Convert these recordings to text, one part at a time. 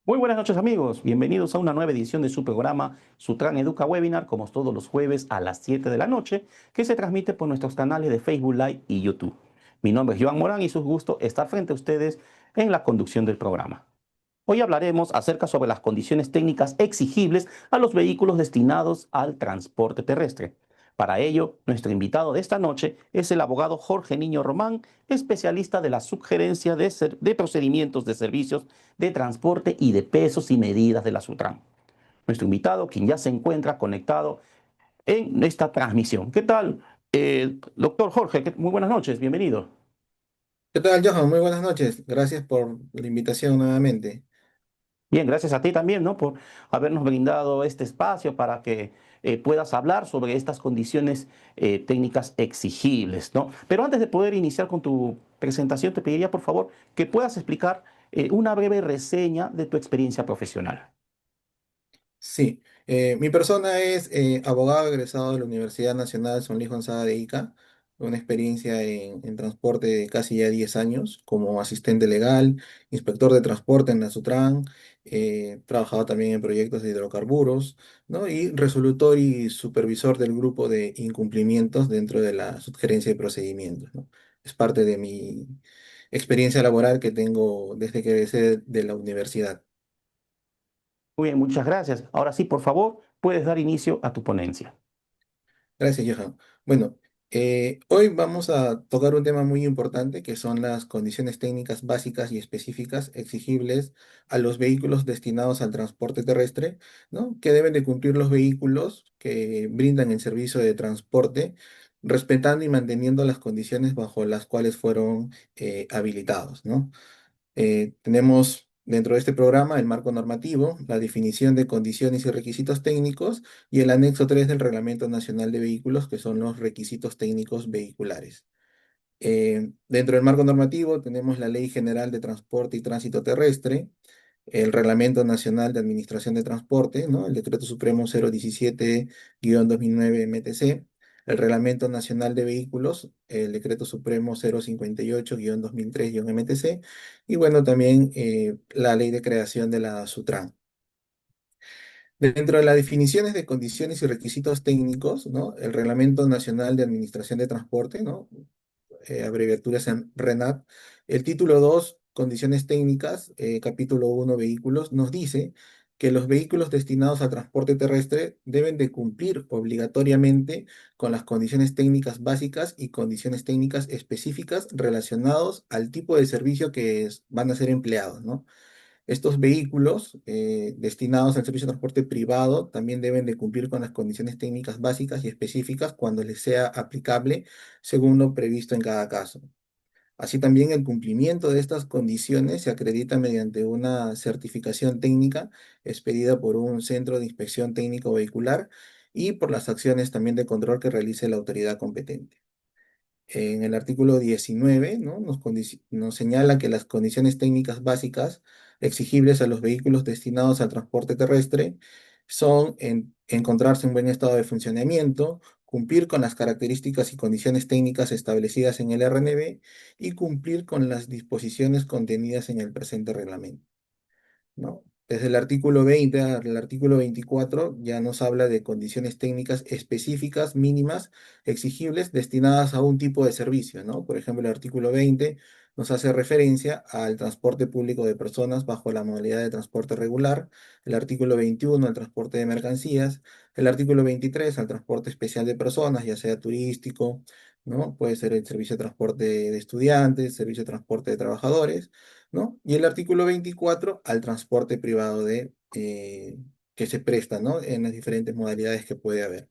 Muy buenas noches amigos, bienvenidos a una nueva edición de su programa Sutran Educa Webinar, como todos los jueves a las 7 de la noche, que se transmite por nuestros canales de Facebook Live y YouTube. Mi nombre es Joan Morán y es un gusto estar frente a ustedes en la conducción del programa. Hoy hablaremos acerca sobre las condiciones técnicas exigibles a los vehículos destinados al transporte terrestre. Para ello, nuestro invitado de esta noche es el abogado Jorge Niño Román, especialista de la subgerencia de procedimientos de servicios de transporte y de pesos y medidas de la Sutran. Nuestro invitado, quien ya se encuentra conectado en esta transmisión. ¿Qué tal, doctor Jorge? Muy buenas noches, bienvenido. ¿Qué tal, Johan? Muy buenas noches. Gracias por la invitación nuevamente. Bien, gracias a ti también, ¿no? Por habernos brindado este espacio para que puedas hablar sobre estas condiciones técnicas exigibles, ¿no? Pero antes de poder iniciar con tu presentación, te pediría, por favor, que puedas explicar una breve reseña de tu experiencia profesional. Sí, mi persona es abogado egresado de la Universidad Nacional Son Luis Gonzaga de Ica, una experiencia en transporte de casi ya 10 años como asistente legal, inspector de transporte en la Sutran, trabajado también en proyectos de hidrocarburos, ¿no? Y resolutor y supervisor del grupo de incumplimientos dentro de la subgerencia de procedimientos, ¿no? Es parte de mi experiencia laboral que tengo desde que egresé de la universidad. Muy bien, muchas gracias. Ahora sí, por favor, puedes dar inicio a tu ponencia. Gracias, Johan. Bueno, hoy vamos a tocar un tema muy importante que son las condiciones técnicas básicas y específicas exigibles a los vehículos destinados al transporte terrestre, ¿no? Que deben de cumplir los vehículos que brindan el servicio de transporte, respetando y manteniendo las condiciones bajo las cuales fueron habilitados, ¿no? Tenemos dentro de este programa el marco normativo, la definición de condiciones y requisitos técnicos y el anexo 3 del Reglamento Nacional de Vehículos, que son los requisitos técnicos vehiculares. Dentro del marco normativo tenemos la Ley General de Transporte y Tránsito Terrestre, el Reglamento Nacional de Administración de Transporte, ¿no? El Decreto Supremo 017-2009 MTC, el Reglamento Nacional de Vehículos, el Decreto Supremo 058-2003-MTC, y bueno, también la Ley de Creación de la Sutran. Dentro de las definiciones de condiciones y requisitos técnicos, ¿no? El Reglamento Nacional de Administración de Transporte, ¿no? Abreviaturas en RENAT. El título 2 condiciones técnicas, capítulo 1 vehículos, nos dice que los vehículos destinados al transporte terrestre deben de cumplir obligatoriamente con las condiciones técnicas básicas y condiciones técnicas específicas relacionados al tipo de servicio que van a ser empleados, ¿no? Estos vehículos destinados al servicio de transporte privado también deben de cumplir con las condiciones técnicas básicas y específicas cuando les sea aplicable según lo previsto en cada caso. Así también el cumplimiento de estas condiciones se acredita mediante una certificación técnica expedida por un centro de inspección técnico vehicular y por las acciones también de control que realice la autoridad competente. En el artículo 19, ¿no? Nos señala que las condiciones técnicas básicas exigibles a los vehículos destinados al transporte terrestre son encontrarse en buen estado de funcionamiento, cumplir con las características y condiciones técnicas establecidas en el RNB y cumplir con las disposiciones contenidas en el presente reglamento, ¿no? Desde el artículo 20 al artículo 24 ya nos habla de condiciones técnicas específicas mínimas exigibles destinadas a un tipo de servicio, ¿no? Por ejemplo, el artículo 20 nos hace referencia al transporte público de personas bajo la modalidad de transporte regular, el artículo 21 al transporte de mercancías, el artículo 23 al transporte especial de personas, ya sea turístico, ¿no? Puede ser el servicio de transporte de estudiantes, servicio de transporte de trabajadores, ¿no? Y el artículo 24 al transporte privado que se presta, ¿no? En las diferentes modalidades que puede haber.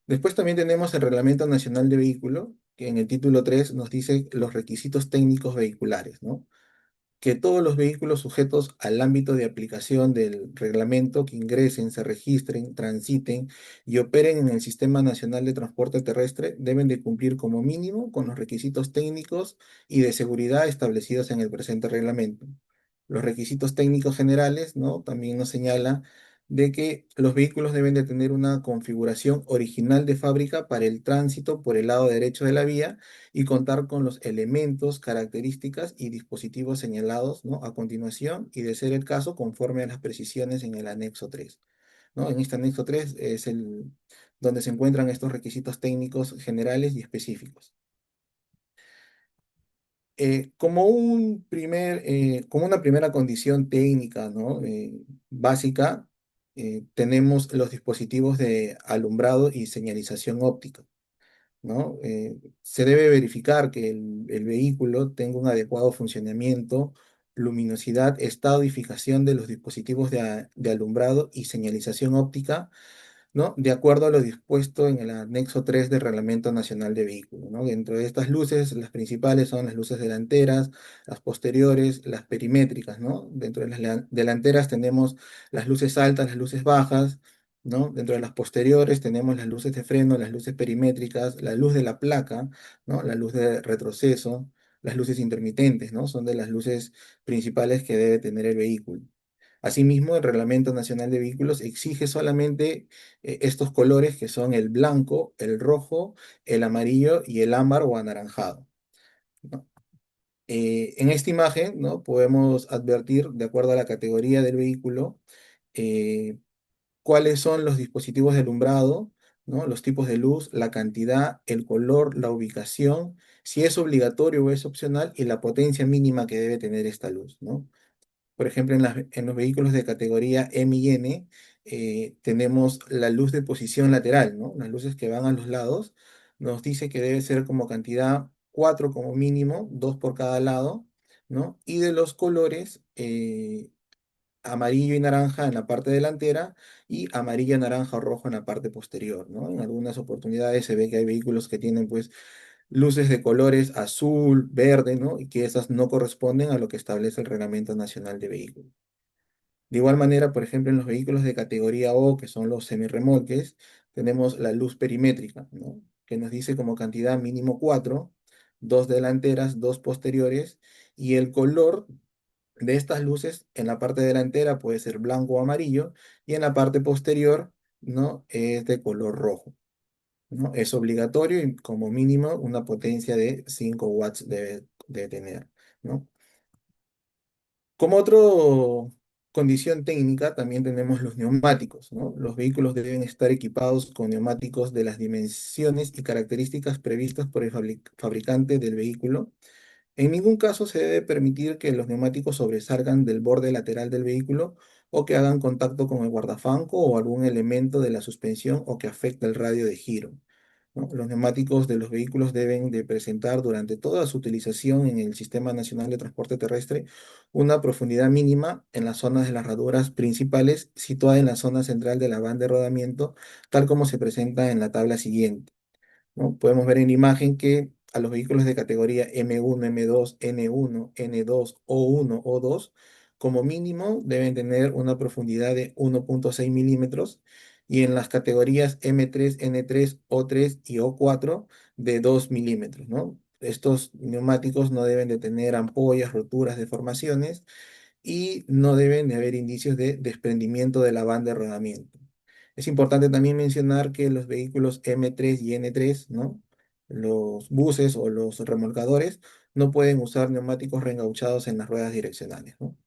Después también tenemos el Reglamento Nacional de Vehículo, que en el título 3 nos dice los requisitos técnicos vehiculares, ¿no? Que todos los vehículos sujetos al ámbito de aplicación del reglamento que ingresen, se registren, transiten y operen en el Sistema Nacional de Transporte Terrestre deben de cumplir como mínimo con los requisitos técnicos y de seguridad establecidos en el presente reglamento. Los requisitos técnicos generales, ¿no? También nos señala de que los vehículos deben de tener una configuración original de fábrica para el tránsito por el lado derecho de la vía y contar con los elementos, características y dispositivos señalados, ¿no?, a continuación y, de ser el caso, conforme a las precisiones en el anexo 3, ¿no? En este anexo 3 es donde se encuentran estos requisitos técnicos generales y específicos. Como una primera condición técnica, ¿no?, básica, tenemos los dispositivos de alumbrado y señalización óptica, ¿no? Se debe verificar que el vehículo tenga un adecuado funcionamiento, luminosidad, estado y fijación de los dispositivos de alumbrado y señalización óptica, ¿no?, de acuerdo a lo dispuesto en el anexo 3 del Reglamento Nacional de Vehículos, ¿no? Dentro de estas luces, las principales son las luces delanteras, las posteriores, las perimétricas, ¿no? Dentro de las delanteras tenemos las luces altas, las luces bajas, ¿no? Dentro de las posteriores tenemos las luces de freno, las luces perimétricas, la luz de la placa, ¿no?, la luz de retroceso, las luces intermitentes, ¿no? Son de las luces principales que debe tener el vehículo. Asimismo, el Reglamento Nacional de Vehículos exige solamente estos colores, que son el blanco, el rojo, el amarillo y el ámbar o anaranjado, ¿no? En esta imagen, ¿no?, podemos advertir, de acuerdo a la categoría del vehículo, eh, cuáles son los dispositivos de alumbrado, ¿no?, los tipos de luz, la cantidad, el color, la ubicación, si es obligatorio o es opcional, y la potencia mínima que debe tener esta luz, ¿no? Por ejemplo, en los vehículos de categoría M y N, tenemos la luz de posición lateral, ¿no? Las luces que van a los lados. Nos dice que debe ser como cantidad 4 como mínimo, 2 por cada lado, ¿no? Y de los colores, amarillo y naranja en la parte delantera y amarillo, naranja o rojo en la parte posterior, ¿no? En algunas oportunidades se ve que hay vehículos que tienen, pues, luces de colores azul, verde, ¿no?, y que esas no corresponden a lo que establece el Reglamento Nacional de Vehículos. De igual manera, por ejemplo, en los vehículos de categoría O, que son los semirremolques, tenemos la luz perimétrica, ¿no?, que nos dice como cantidad mínimo 4, 2 delanteras, 2 posteriores, y el color de estas luces en la parte delantera puede ser blanco o amarillo, y en la parte posterior, ¿no?, es de color rojo, ¿no? Es obligatorio y como mínimo una potencia de 5 watts debe tener, ¿no? Como otra condición técnica, también tenemos los neumáticos, ¿no? Los vehículos deben estar equipados con neumáticos de las dimensiones y características previstas por el fabricante del vehículo. En ningún caso se debe permitir que los neumáticos sobresalgan del borde lateral del vehículo o que hagan contacto con el guardafanco o algún elemento de la suspensión o que afecte el radio de giro, ¿no? Los neumáticos de los vehículos deben de presentar durante toda su utilización en el Sistema Nacional de Transporte Terrestre una profundidad mínima en las zonas de las herraduras principales, situada en la zona central de la banda de rodamiento, tal como se presenta en la tabla siguiente, ¿no? Podemos ver en la imagen que a los vehículos de categoría M1, M2, N1, N2, O1, O2, como mínimo deben tener una profundidad de 1,6 milímetros, y en las categorías M3, N3, O3 y O4 de 2 milímetros, ¿no? Estos neumáticos no deben de tener ampollas, roturas, deformaciones, y no deben de haber indicios de desprendimiento de la banda de rodamiento. Es importante también mencionar que los vehículos M3 y N3, ¿no?, los buses o los remolcadores, no pueden usar neumáticos reencauchados en las ruedas direccionales, ¿no?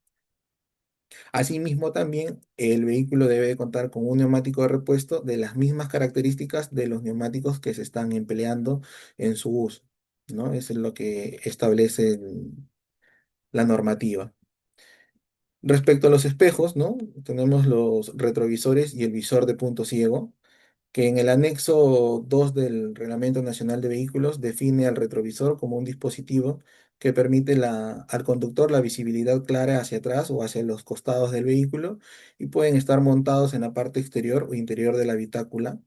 Asimismo, también el vehículo debe contar con un neumático de repuesto de las mismas características de los neumáticos que se están empleando en su uso, ¿no? Eso es lo que establece la normativa. Respecto a los espejos, ¿no?, tenemos los retrovisores y el visor de punto ciego, que en el anexo 2 del Reglamento Nacional de Vehículos define al retrovisor como un dispositivo que permite al conductor la visibilidad clara hacia atrás o hacia los costados del vehículo, y pueden estar montados en la parte exterior o interior de la habitácula,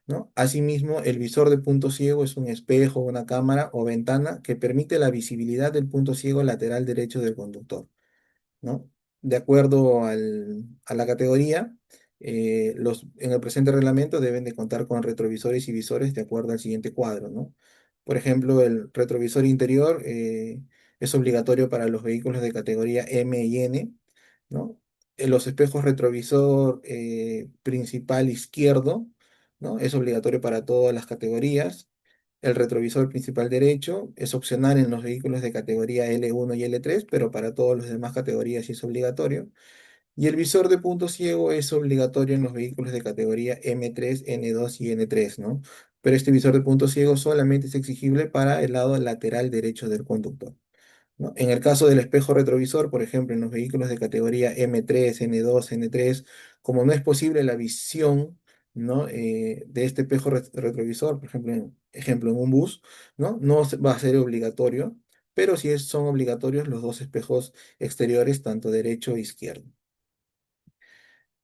¿no? Asimismo, el visor de punto ciego es un espejo, una cámara o ventana que permite la visibilidad del punto ciego lateral derecho del conductor, ¿no? De acuerdo a la categoría, en el presente reglamento deben de contar con retrovisores y visores de acuerdo al siguiente cuadro, ¿no? Por ejemplo, el retrovisor interior es obligatorio para los vehículos de categoría M y N, ¿no? Los espejos retrovisor principal izquierdo, ¿no? Es obligatorio para todas las categorías. El retrovisor principal derecho es opcional en los vehículos de categoría L1 y L3, pero para todas las demás categorías sí es obligatorio. Y el visor de punto ciego es obligatorio en los vehículos de categoría M3, N2 y N3, ¿no? Pero este visor de punto ciego solamente es exigible para el lado lateral derecho del conductor, ¿no? En el caso del espejo retrovisor, por ejemplo, en los vehículos de categoría M3, N2, N3, como no es posible la visión, ¿no? De este espejo retrovisor, por ejemplo, en un bus, ¿no? No va a ser obligatorio, pero sí son obligatorios los dos espejos exteriores, tanto derecho e izquierdo.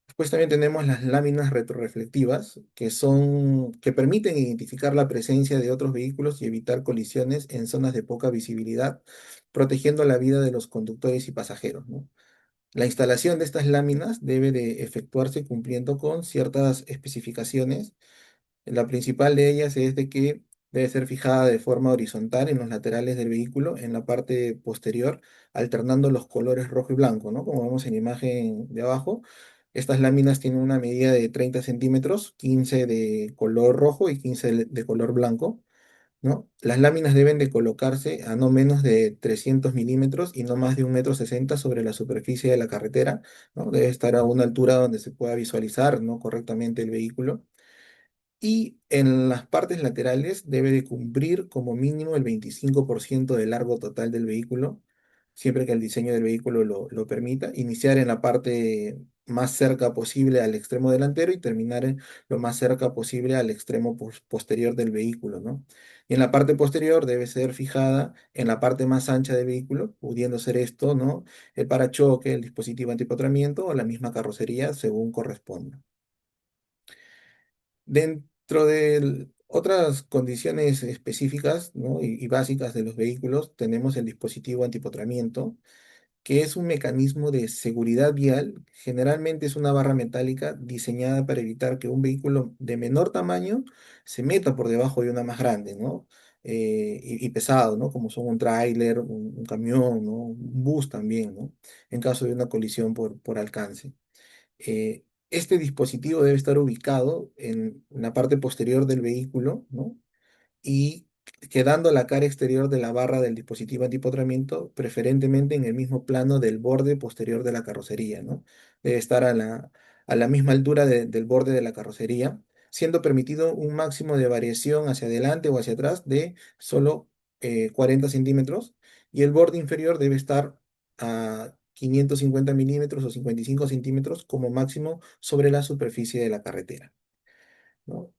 Después también tenemos las láminas retroreflectivas, que permiten identificar la presencia de otros vehículos y evitar colisiones en zonas de poca visibilidad, protegiendo la vida de los conductores y pasajeros, ¿no? La instalación de estas láminas debe de efectuarse cumpliendo con ciertas especificaciones. La principal de ellas es de que debe ser fijada de forma horizontal en los laterales del vehículo, en la parte posterior, alternando los colores rojo y blanco, ¿no? Como vemos en la imagen de abajo, estas láminas tienen una medida de 30 centímetros, 15 de color rojo y 15 de color blanco, ¿no? Las láminas deben de colocarse a no menos de 300 milímetros y no más de 1,60 m sobre la superficie de la carretera, ¿no? Debe estar a una altura donde se pueda visualizar, ¿no? correctamente el vehículo. Y en las partes laterales debe de cumplir como mínimo el 25% del largo total del vehículo, siempre que el diseño del vehículo lo permita. Iniciar en la parte más cerca posible al extremo delantero y terminar en lo más cerca posible al extremo posterior del vehículo, ¿no? Y en la parte posterior debe ser fijada en la parte más ancha del vehículo, pudiendo ser esto, ¿no? El parachoque, el dispositivo antipotramiento o la misma carrocería, según corresponda. Dentro de otras condiciones específicas, ¿no? y básicas de los vehículos, tenemos el dispositivo antipotramiento, que es un mecanismo de seguridad vial. Generalmente es una barra metálica diseñada para evitar que un vehículo de menor tamaño se meta por debajo de una más grande, ¿no? Y pesado, ¿no? Como son un tráiler, un camión, ¿no? Un bus también, ¿no? En caso de una colisión por alcance. Este dispositivo debe estar ubicado en la parte posterior del vehículo, ¿no? Y quedando la cara exterior de la barra del dispositivo antipotramiento, preferentemente en el mismo plano del borde posterior de la carrocería, ¿no? Debe estar a la misma altura del borde de la carrocería, siendo permitido un máximo de variación hacia adelante o hacia atrás de solo 40 centímetros, y el borde inferior debe estar a 550 milímetros o 55 centímetros como máximo sobre la superficie de la carretera, ¿no?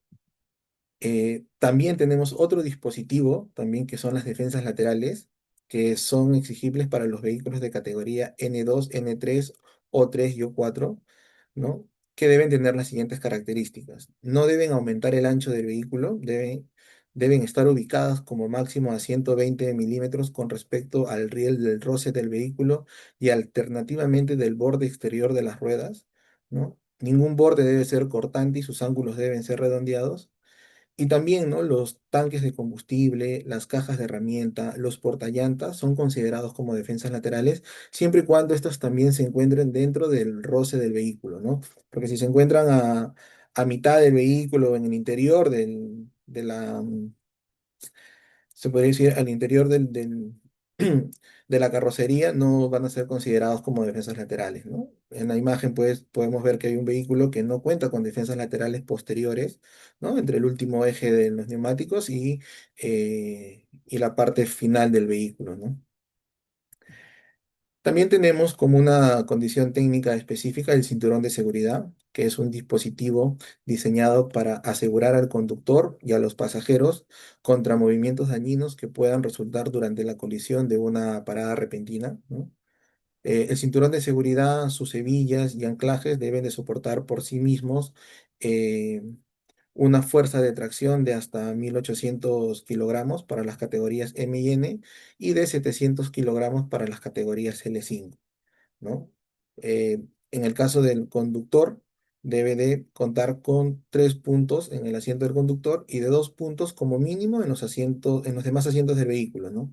También tenemos otro dispositivo, también que son las defensas laterales, que son exigibles para los vehículos de categoría N2, N3 o 3 y o 4, ¿no? Que deben tener las siguientes características. No deben aumentar el ancho del vehículo, deben estar ubicadas como máximo a 120 milímetros con respecto al riel del roce del vehículo y alternativamente del borde exterior de las ruedas, ¿no? Ningún borde debe ser cortante y sus ángulos deben ser redondeados. Y también, ¿no? Los tanques de combustible, las cajas de herramienta, los portallantas son considerados como defensas laterales, siempre y cuando estas también se encuentren dentro del roce del vehículo, ¿no? Porque si se encuentran a mitad del vehículo, en el interior se podría decir, al interior de la carrocería, no van a ser considerados como defensas laterales, ¿no? En la imagen, pues, podemos ver que hay un vehículo que no cuenta con defensas laterales posteriores, ¿no? Entre el último eje de los neumáticos y la parte final del vehículo, ¿no? También tenemos como una condición técnica específica el cinturón de seguridad, que es un dispositivo diseñado para asegurar al conductor y a los pasajeros contra movimientos dañinos que puedan resultar durante la colisión de una parada repentina, ¿no? El cinturón de seguridad, sus hebillas y anclajes deben de soportar por sí mismos eh, una fuerza de tracción de hasta 1.800 kilogramos para las categorías M y N y de 700 kilogramos para las categorías L5, ¿no? En el caso del conductor, debe de contar con 3 puntos en el asiento del conductor y de 2 puntos como mínimo en los asientos, en los demás asientos del vehículo, ¿no?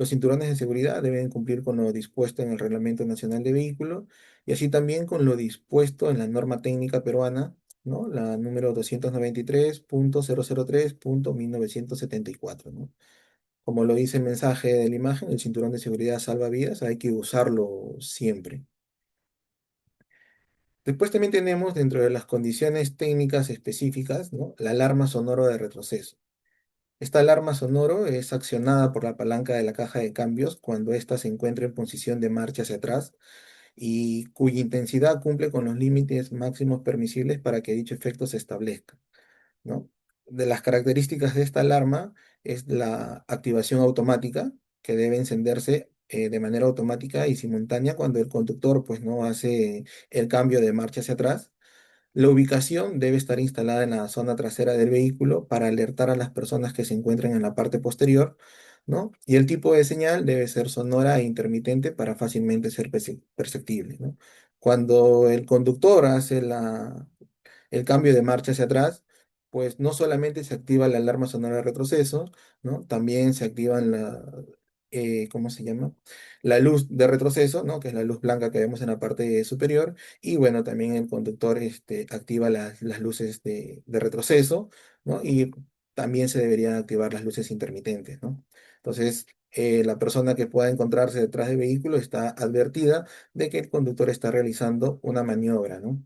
Los cinturones de seguridad deben cumplir con lo dispuesto en el Reglamento Nacional de Vehículos y así también con lo dispuesto en la norma técnica peruana, ¿no? La número 293.003.1974, ¿no? Como lo dice el mensaje de la imagen, el cinturón de seguridad salva vidas, hay que usarlo siempre. Después también tenemos dentro de las condiciones técnicas específicas, ¿no? La alarma sonoro de retroceso. Esta alarma sonoro es accionada por la palanca de la caja de cambios cuando ésta se encuentra en posición de marcha hacia atrás y cuya intensidad cumple con los límites máximos permisibles para que dicho efecto se establezca, ¿no? De las características de esta alarma es la activación automática, que debe encenderse de manera automática y simultánea cuando el conductor pues no hace el cambio de marcha hacia atrás. La ubicación debe estar instalada en la zona trasera del vehículo para alertar a las personas que se encuentran en la parte posterior, ¿no? Y el tipo de señal debe ser sonora e intermitente para fácilmente ser perceptible, ¿no? Cuando el conductor hace el cambio de marcha hacia atrás, pues no solamente se activa la alarma sonora de retroceso, ¿no? También se activan ¿cómo se llama? La luz de retroceso, ¿no? Que es la luz blanca que vemos en la parte superior. Y bueno, también el conductor activa las luces de retroceso, ¿no? Y también se deberían activar las luces intermitentes, ¿no? Entonces, la persona que pueda encontrarse detrás del vehículo está advertida de que el conductor está realizando una maniobra, ¿no?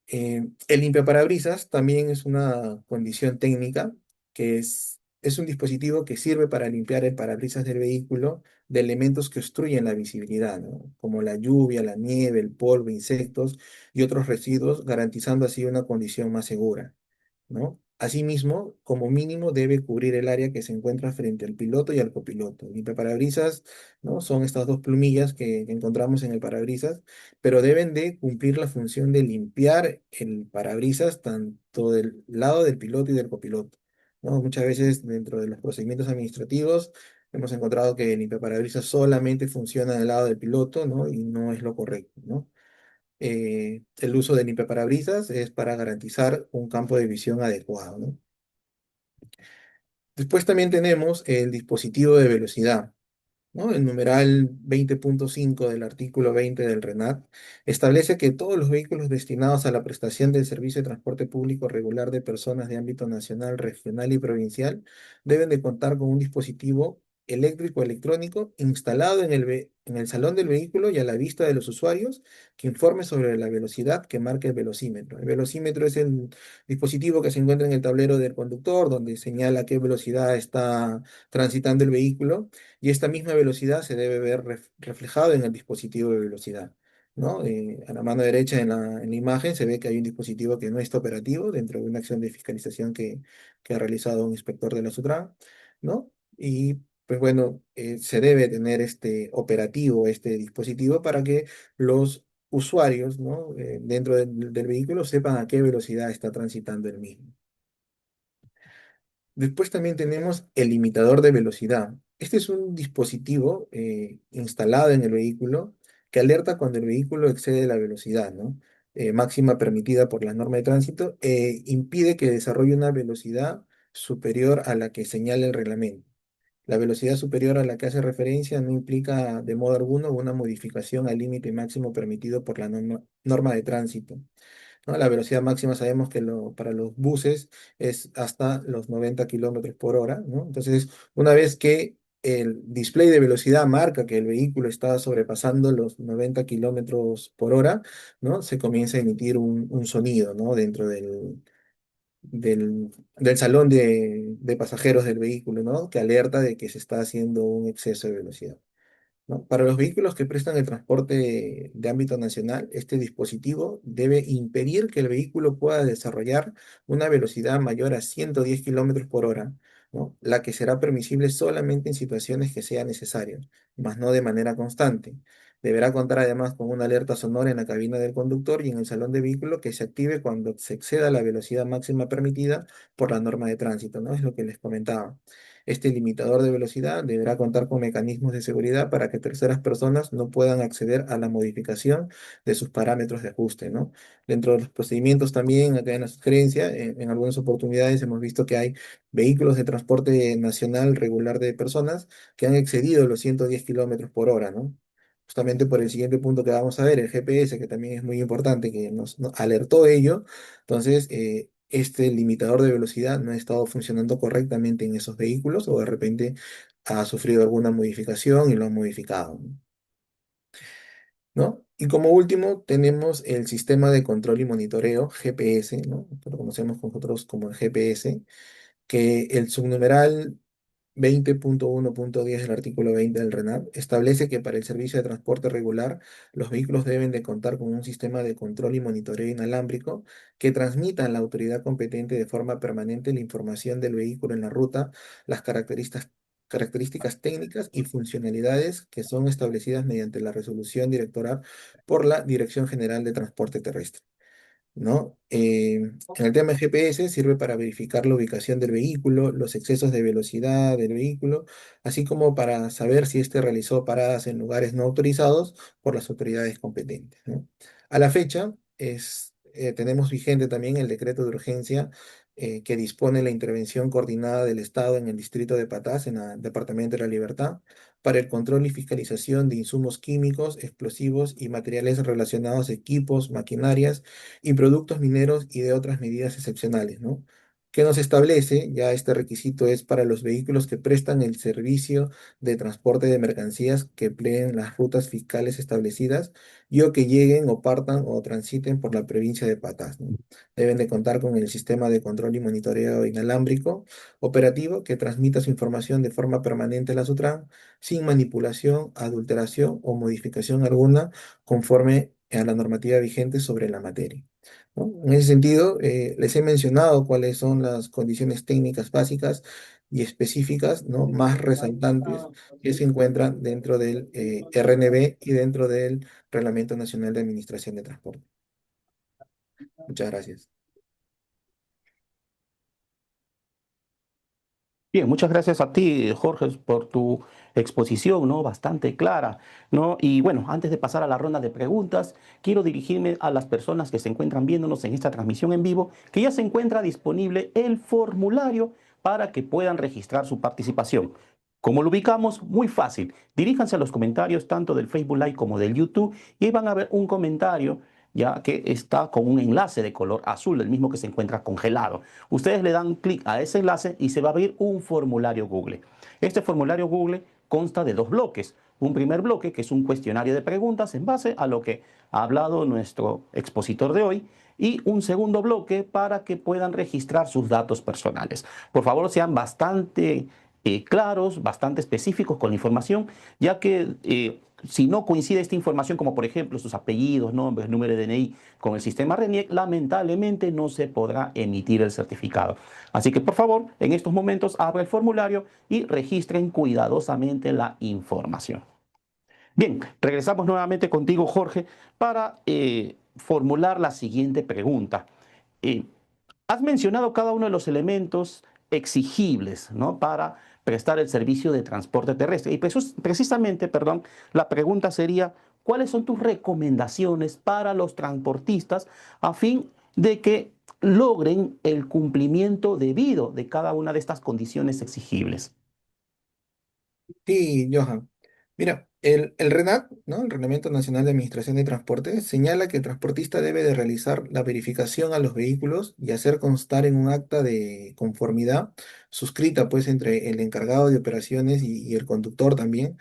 El limpiaparabrisas también es una condición técnica que es un dispositivo que sirve para limpiar el parabrisas del vehículo de elementos que obstruyen la visibilidad, ¿no? Como la lluvia, la nieve, el polvo, insectos y otros residuos, garantizando así una condición más segura, ¿no? Asimismo, como mínimo debe cubrir el área que se encuentra frente al piloto y al copiloto. El limpiaparabrisas, ¿no? Son estas dos plumillas que encontramos en el parabrisas, pero deben de cumplir la función de limpiar el parabrisas tanto del lado del piloto y del copiloto, ¿no? Muchas veces dentro de los procedimientos administrativos hemos encontrado que el limpiaparabrisas solamente funciona del lado del piloto, ¿no? Y no es lo correcto, ¿no? El uso del limpiaparabrisas es para garantizar un campo de visión adecuado, ¿no? Después también tenemos el dispositivo de velocidad, ¿no? El numeral 20.5 del artículo 20 del RENAT establece que todos los vehículos destinados a la prestación del servicio de transporte público regular de personas de ámbito nacional, regional y provincial deben de contar con un dispositivo eléctrico electrónico instalado en el salón del vehículo y a la vista de los usuarios que informe sobre la velocidad que marca el velocímetro. El velocímetro es el dispositivo que se encuentra en el tablero del conductor donde señala a qué velocidad está transitando el vehículo y esta misma velocidad se debe ver reflejado en el dispositivo de velocidad, ¿no? A la mano derecha en la imagen se ve que hay un dispositivo que no está operativo dentro de una acción de fiscalización que ha realizado un inspector de la SUTRAN, ¿no? Y pues bueno, se debe tener este operativo, este dispositivo para que los usuarios, ¿no? Dentro del vehículo sepan a qué velocidad está transitando el mismo. Después también tenemos el limitador de velocidad. Este es un dispositivo instalado en el vehículo que alerta cuando el vehículo excede la velocidad, ¿no? Máxima permitida por la norma de tránsito e impide que desarrolle una velocidad superior a la que señala el reglamento. La velocidad superior a la que hace referencia no implica de modo alguno una modificación al límite máximo permitido por la norma de tránsito, ¿no? La velocidad máxima sabemos que para los buses es hasta los 90 kilómetros por hora, ¿no? Entonces, una vez que el display de velocidad marca que el vehículo está sobrepasando los 90 kilómetros por hora, ¿no? Se comienza a emitir un sonido, ¿no? Dentro del salón de pasajeros del vehículo, ¿no? Que alerta de que se está haciendo un exceso de velocidad, ¿no? Para los vehículos que prestan el transporte de ámbito nacional, este dispositivo debe impedir que el vehículo pueda desarrollar una velocidad mayor a 110 kilómetros por hora, ¿no? La que será permisible solamente en situaciones que sea necesario, más no de manera constante. Deberá contar además con una alerta sonora en la cabina del conductor y en el salón de vehículo que se active cuando se exceda la velocidad máxima permitida por la norma de tránsito, ¿no? Es lo que les comentaba. Este limitador de velocidad deberá contar con mecanismos de seguridad para que terceras personas no puedan acceder a la modificación de sus parámetros de ajuste, ¿no? Dentro de los procedimientos también, acá en la sugerencia, en algunas oportunidades hemos visto que hay vehículos de transporte nacional regular de personas que han excedido los 110 kilómetros por hora, ¿no? Justamente por el siguiente punto que vamos a ver, el GPS, que también es muy importante, que nos alertó ello. Entonces, este limitador de velocidad no ha estado funcionando correctamente en esos vehículos o de repente ha sufrido alguna modificación y lo han modificado, ¿no? Y como último, tenemos el sistema de control y monitoreo, GPS, ¿no? Que lo conocemos nosotros como el GPS, que el subnumeral 20.1.10 del artículo 20 del RENAP establece que para el servicio de transporte regular, los vehículos deben de contar con un sistema de control y monitoreo inalámbrico que transmita a la autoridad competente de forma permanente la información del vehículo en la ruta, las características técnicas y funcionalidades que son establecidas mediante la resolución directoral por la Dirección General de Transporte Terrestre. ¿No? En el tema de GPS sirve para verificar la ubicación del vehículo, los excesos de velocidad del vehículo, así como para saber si éste realizó paradas en lugares no autorizados por las autoridades competentes, ¿no? A la fecha, tenemos vigente también el decreto de urgencia que dispone la intervención coordinada del Estado en el distrito de Patás, en el Departamento de la Libertad, para el control y fiscalización de insumos químicos, explosivos y materiales relacionados a equipos, maquinarias y productos mineros y de otras medidas excepcionales, ¿no? Que nos establece, ya este requisito es para los vehículos que prestan el servicio de transporte de mercancías que empleen las rutas fiscales establecidas y o que lleguen o partan o transiten por la provincia de Patás, ¿no? Deben de contar con el sistema de control y monitoreo inalámbrico operativo que transmita su información de forma permanente a la SUTRAN sin manipulación, adulteración o modificación alguna conforme a la normativa vigente sobre la materia, ¿no? En ese sentido, les he mencionado cuáles son las condiciones técnicas básicas y específicas, ¿no? Más resaltantes que se encuentran dentro del RNB y dentro del Reglamento Nacional de Administración de Transporte. Muchas gracias. Bien, muchas gracias a ti, Jorge, por tu exposición, ¿no? Bastante clara, ¿no? Y bueno, antes de pasar a la ronda de preguntas, quiero dirigirme a las personas que se encuentran viéndonos en esta transmisión en vivo, que ya se encuentra disponible el formulario para que puedan registrar su participación. ¿Cómo lo ubicamos? Muy fácil. Diríjanse a los comentarios tanto del Facebook Live como del YouTube y ahí van a ver un comentario ya que está con un enlace de color azul, el mismo que se encuentra congelado. Ustedes le dan clic a ese enlace y se va a abrir un formulario Google. Este formulario Google consta de dos bloques. Un primer bloque que es un cuestionario de preguntas en base a lo que ha hablado nuestro expositor de hoy y un segundo bloque para que puedan registrar sus datos personales. Por favor, sean bastante claros, bastante específicos con la información, ya que si no coincide esta información, como por ejemplo sus apellidos, nombres, número de DNI con el sistema RENIEC, lamentablemente no se podrá emitir el certificado. Así que por favor, en estos momentos abra el formulario y registren cuidadosamente la información. Bien, regresamos nuevamente contigo, Jorge, para formular la siguiente pregunta. Eh, Has mencionado cada uno de los elementos exigibles, ¿no? Para prestar el servicio de transporte terrestre. Y precisamente, perdón, la pregunta sería, ¿cuáles son tus recomendaciones para los transportistas a fin de que logren el cumplimiento debido de cada una de estas condiciones exigibles? Sí, Johan. Mira, el RENAT, ¿no? El Reglamento Nacional de Administración de Transporte, señala que el transportista debe de realizar la verificación a los vehículos y hacer constar en un acta de conformidad suscrita pues entre el encargado de operaciones y el conductor también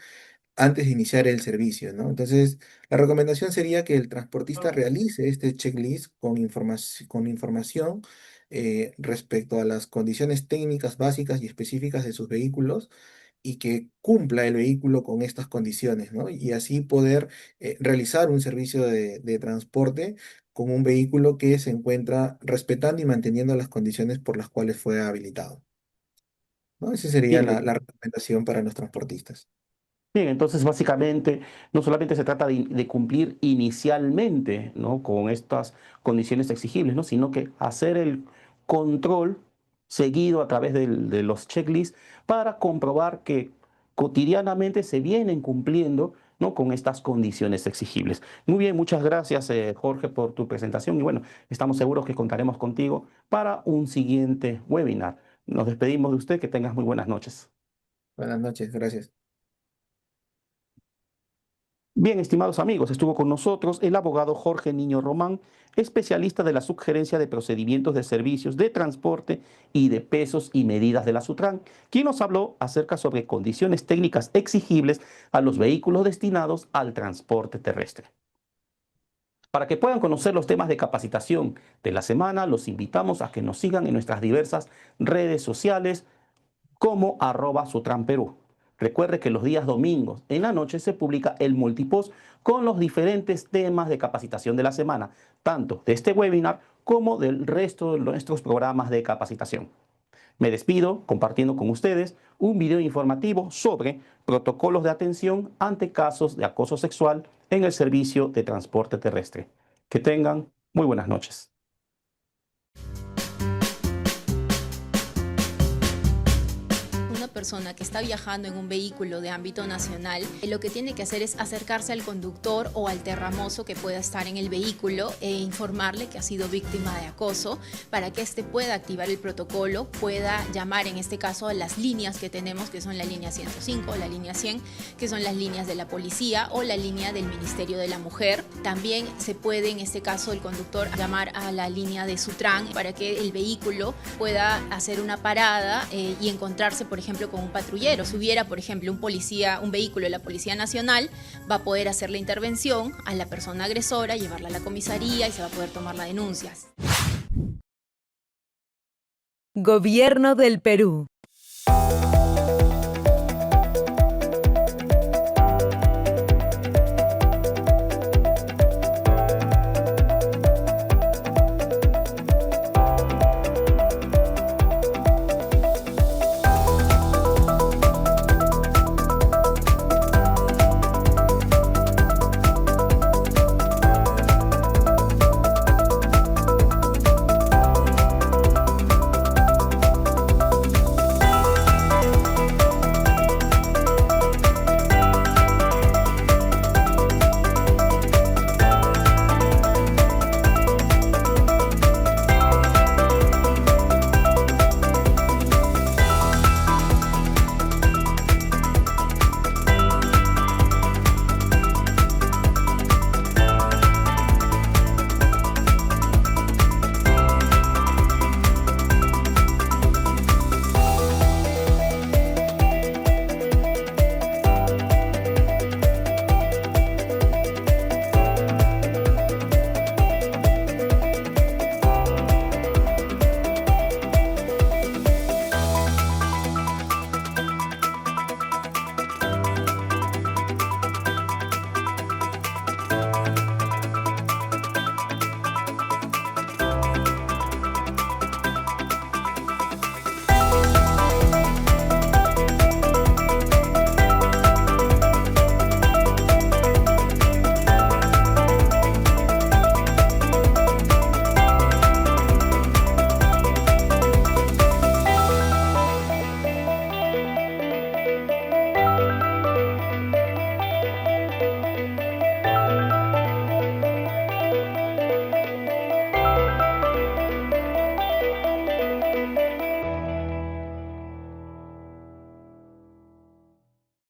antes de iniciar el servicio, ¿no? Entonces, la recomendación sería que el transportista realice este checklist con información respecto a las condiciones técnicas básicas y específicas de sus vehículos y que cumpla el vehículo con estas condiciones, ¿no? Y así poder realizar un servicio de transporte con un vehículo que se encuentra respetando y manteniendo las condiciones por las cuales fue habilitado, ¿no? Esa sería Bien, la recomendación para los transportistas. bien, entonces básicamente no solamente se trata de cumplir inicialmente, ¿no? Con estas condiciones exigibles, ¿no? Sino que hacer el control seguido a través de los checklists para comprobar que cotidianamente se vienen cumpliendo, ¿no?, con estas condiciones exigibles. Muy bien, muchas gracias, Jorge, por tu presentación y bueno, estamos seguros que contaremos contigo para un siguiente webinar. Nos despedimos de usted, que tengas muy buenas noches. Buenas noches, gracias. Bien, estimados amigos, estuvo con nosotros el abogado Jorge Niño Román, especialista de la Subgerencia de Procedimientos de Servicios de Transporte y de Pesos y Medidas de la Sutran, quien nos habló acerca sobre condiciones técnicas exigibles a los vehículos destinados al transporte terrestre. Para que puedan conocer los temas de capacitación de la semana, los invitamos a que nos sigan en nuestras diversas redes sociales como @sutranperú. Recuerde que los días domingos en la noche se publica el multipost con los diferentes temas de capacitación de la semana, tanto de este webinar como del resto de nuestros programas de capacitación. Me despido compartiendo con ustedes un video informativo sobre protocolos de atención ante casos de acoso sexual en el servicio de transporte terrestre. Que tengan muy buenas noches. Una persona que está viajando en un vehículo de ámbito nacional, lo que tiene que hacer es acercarse al conductor o al terramozo que pueda estar en el vehículo e informarle que ha sido víctima de acoso para que éste pueda activar el protocolo, pueda llamar en este caso a las líneas que tenemos, que son la línea 105, la línea 100, que son las líneas de la policía o la línea del Ministerio de la Mujer. También se puede en este caso el conductor llamar a la línea de Sutran para que el vehículo pueda hacer una parada y encontrarse, por ejemplo, con un patrullero. Si hubiera, por ejemplo, un vehículo de la Policía Nacional, va a poder hacer la intervención a la persona agresora, llevarla a la comisaría y se va a poder tomar las denuncias. Gobierno del Perú.